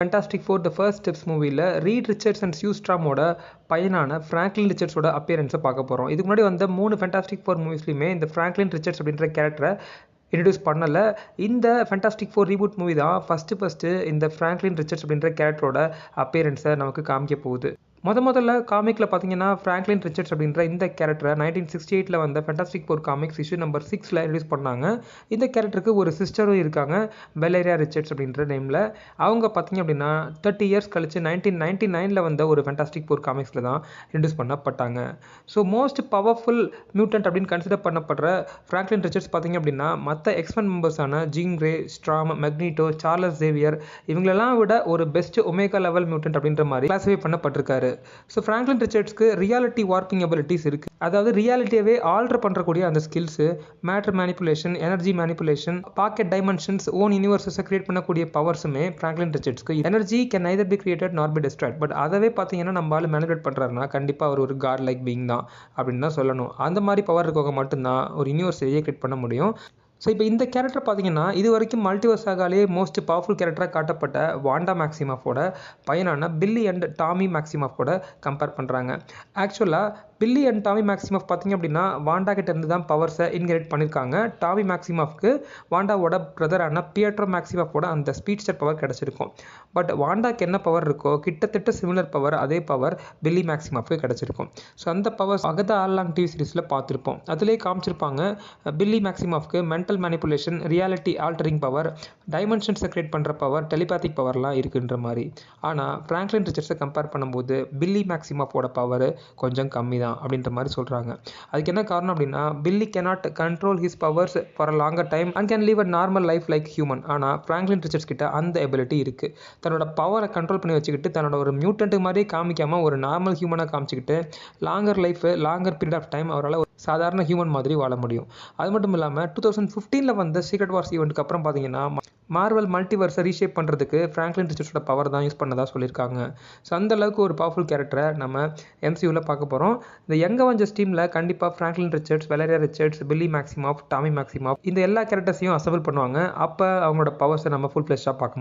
Fantastic four the first steps மூவியில் Reed Richards and Sue ஸ்ட்ராமோட பையனான ஃப்ராங்க்லின் ரிச்சர்ட்ஸோட அப்பியரன்ஸை பார்க்க போகிறோம். இதுக்கு முன்னாடி வந்த 3 ஃபேண்டாஸ்டிக் ஃபோர் மூவிஸ்லையுமே இந்த ஃப்ராங்க்லின் ரிச்சர்ட்ஸ் அப்படின்ற கேரக்டரை இன்ட்ரடியூஸ் பண்ணலை. இந்த ஃபேண்டாஸ்டிக் ஃபோர் ரீபூட் மூவி தான் ஃபஸ்ட்டு இந்த ஃப்ராங்க்லின் ரிச்சர்ட்ஸ் அப்படின்ற கேரக்டரோட அப்பியரன்ஸை நமக்கு காமிக்க போகுது. முதல்ல காமிக்கில் பார்த்தீங்கன்னா ஃப்ராங்க்லின் ரிச்சர்ட்ஸ் அப்படின்ற இந்த கேரக்டரை 1968 வந்த fantastic four comics issue number 6 introduce பண்ணாங்க. இந்த கேரக்டருக்கு ஒரு சிஸ்டரும் இருக்காங்க, வெலேரியா ரிச்சர்ட்ஸ் அப்படின்ற நேமில். அவங்க பார்த்தீங்க அப்படின்னா 30 இயர்ஸ் கழிச்சு 1999 வந்த ஒரு ஃபேண்டாஸ்டிக் ஃபோர் காமிக்ஸில் தான் இன்ட்ரடியூஸ் பண்ணப்பட்டாங்க. ஸோ மோஸ்ட் பவர்ஃபுல் மியூட்டன்ட் அப்படின்னு கன்சிடர் பண்ணப்படுற ஃப்ராங்க்லின் ரிச்சர்ட்ஸ் பார்த்தீங்க அப்படின்னா மற்ற எக்ஸ்மென் மெம்பர்ஸான Jean Grey, Storm, Magneto, Charles Xavier இவங்களெல்லாம் விட ஒரு பெஸ்ட் ஒமேகா லெவல் மியூட்டன்ட் அப்படின்ற மாதிரி கிளாஸிஃபை பண்ணப்பட்டிருக்காரு. ஸோ ஃப்ராங்க்லின் ரிச்சர்ட்ஸ்க்கு ரியாலிட்டி வார்ப்பிங் எபிலிட்டிஸ் இருக்குது. அதாவது ரியாலிட்டியவே ஆல்டர் பண்ணுறக்கூடிய அந்த skills, matter manipulation, energy manipulation, pocket dimensions, own யூனிவர்ஸஸை கிரியேட் பண்ணக்கூடிய பவர்ஸுமே ஃப்ராங்க்லின் ரிச்சர்ட்ஸ்க்கு. Energy can neither be created not B destroyed. But அதவே பார்த்தீங்கன்னா நம்ம ஆள் மேனிபுலேட் பண்ணுறாருன்னா கண்டிப்பாக அவர் ஒரு காட் லைக் பீயிங் தான் அப்படின்னு தான் சொல்லணும். அந்த மாதிரி பவர் இருக்கவங்க மட்டும்தான் ஒரு யூனிவர்ஸையே கிரியேட் பண்ண முடியும். ஸோ இப்போ இந்த கேரக்டர் பார்த்தீங்கன்னா இது வரைக்கும் மல்டிவர்ஸ் சாகாலே மோஸ்ட் பவர்ஃபுல் கேரக்டராக காட்டப்பட்ட வாண்டா மேக்ஸிமாஃபோட பையனான பில்லி அண்ட் டாமி மேக்ஸிமாஃபோட கம்பேர் பண்ணுறாங்க. ஆக்சுவலாக பில்லி அண்ட் டாமி மேக்ஸிமாஃப் பார்த்தீங்க அப்படின்னா வாண்டா கிட்ட இருந்து தான் பவர்ஸை இன்ஹெரிட் பண்ணியிருக்காங்க. டாமி மேக்ஸிமாஃப்க்கு வாண்டாவோட பிரதரான பியட்ரோ மேக்ஸிமாஃபோட அந்த ஸ்பீட்ஸ்டர் பவர் கிடச்சிருக்கும். பட் வாண்டாக்கு என்ன பவர் இருக்கோ கிட்டத்தட்ட சிமிலர் பவர், அதே பவர் பில்லி மேக்ஸிமாஃப்க்கு கிடச்சிருக்கும். ஸோ அந்த பவர்ஸ் அகதா ஆல்லாங் டிவி சீரிஸில் பார்த்துருப்போம். அதிலே காமிச்சிருப்பாங்க பில்லி மேக்ஸிமாஃப்க்கு mental manipulation, reality altering power, டைமென்ஷன்ஸை கிரியேட் பண்ணுற பவர், டெலிபேத்திக் பவர்லாம் இருக்குன்ற மாதிரி. ஆனால் ஃப்ராங்க்லின் ரிச்சர்ட்ஸை கம்பேர் பண்ணும்போது பில்லி மேக்ஸிமாஃபோட பவர் கொஞ்சம் கம்மி தான் அப்படின்ற மாதிரி சொல்கிறாங்க. அதுக்கு என்ன காரணம் அப்படின்னா பில்லி cannot control his powers for a longer time and can live a normal life like human. ஆனால் ஃப்ராங்க்லின் ரிச்சர்ட்ஸ் கிட்ட அந்த எபிலிட்டி இருக்குது. தன்னோட பவரை கண்ட்ரோல் பண்ணி வச்சுக்கிட்டு தன்னோட ஒரு மியூட்டன்ட் மாதிரியே காமிக்காமல் ஒரு நார்மல் ஹியூமனாக காமிச்சிக்கிட்டு longer life, longer period of time அவரால் சாதாரண ஹியூமன் மாதிரி வாழ முடியும். அது மட்டும் இல்லாமல் 2015 வந்த சீக்ரெட் வார்ஸ் ஈவெண்ட்டுக்கு அப்புறம் பார்த்தீங்கன்னா மார்வல் மல்டிவர்ஸை ரீஷேப் பண்ணுறதுக்கு ஃப்ராங்க்லின் ரிச்சர்ட்ஸோட பவர் தான் யூஸ் பண்ணதாக சொல்லியிருக்காங்க. ஸோ அந்தளவுக்கு ஒரு பவர்ஃபுல் கேரக்டரை நம்ம MCUவில் பார்க்க போகிறோம். இந்த யங் அவெஞ்சர்ஸ் டீமில் கண்டிப்பாக ஃப்ராங்க்லின் ரிச்சர்ட்ஸ், வெலேரியா ரிச்சர்ட்ஸ், பில்லி மேக்ஸிமாஃப், டாமி மேக்ஸிமாஃப் இந்த எல்லா கேரக்டர்ஸையும் அசம்பிள் பண்ணுவாங்க. அப்போ அவங்களோட பவர்ஸை நம்ம ஃபுல் ஃப்ளெஷ்ஷாக பார்க்க முடியும்.